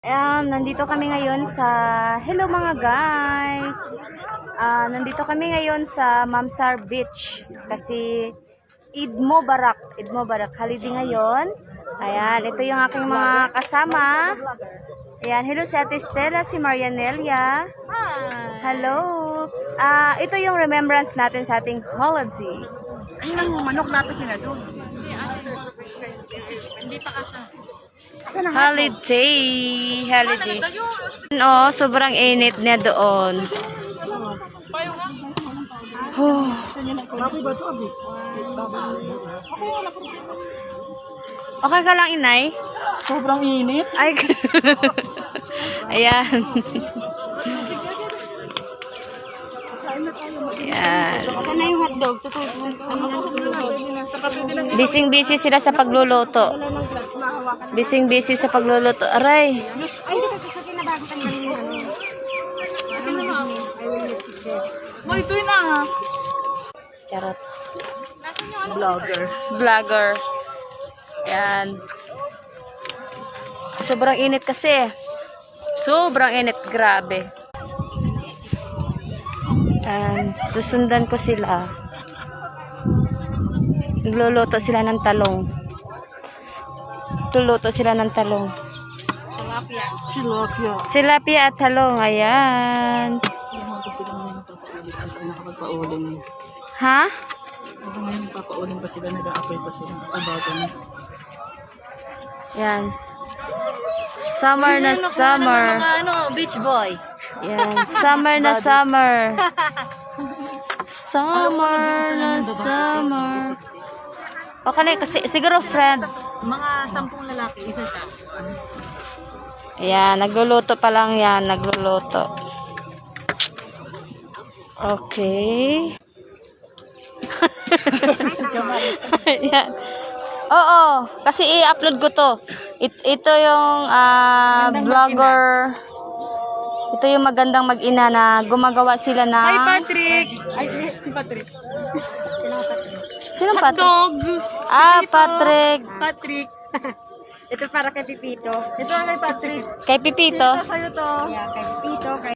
Nandito kami ngayon sa... Hello mga guys! Nandito kami ngayon sa Mamsar Beach kasi Eid Mubarak. Eid Mubarak. Holiday ngayon. Ayan, ito yung aking mga kasama. Ayan, hello si Ate Stella, si Marianelia. Hello! Ito yung remembrance natin sa ating holiday. Ayun ang manok, lapit nila doon. Hindi pa ka siya. Holiday. Holiday. Sobrang init niya doon. Baboy ba ito, Abi? Okay ka lang, inay? Sobrang init. Ay, ayan. Ayan. Saan na yung hotdog? Bising-busy sila sa pagluluto. Bising-busy sa pagluluto. Aray. Ay, hindi ka kasi nabago tanggalin yung ano. May ito na ha. Charot. Vlogger. Vlogger. Ayan. Sobrang init kasi. Sobrang init. Grabe. Susundan ko sila. Nagluluto sila ng talong. Tuluto sila ng talong. Tilapia. Tilapia at talong. Ayan. Nakapagpa-uling. Ha? Ako ngayon nagpapa-uling pa sila, nag-a-apply pa sila. Abago na. Ayan. Summer na summer. Beach boy. Ayan. Summer na summer. Summer na summer. Okay na, kasi siguro friend. Mga 10 lalaki, isa siya. Ayan, nagluluto pa lang yan. Nagluluto. Okay. Ayan. Oo, kasi i-upload ko to. Ito yung vlogger. Ito yung magandang mag-ina na gumagawa sila na... Hi, Patrick! Ay, si Patrick. Sino Patrick? Dog! Patrick. Patrick! Ito para kay Pipito. Ito kay Patrick. Kay Pipito. Ito sa'yo to. Kaya kay Tito, kay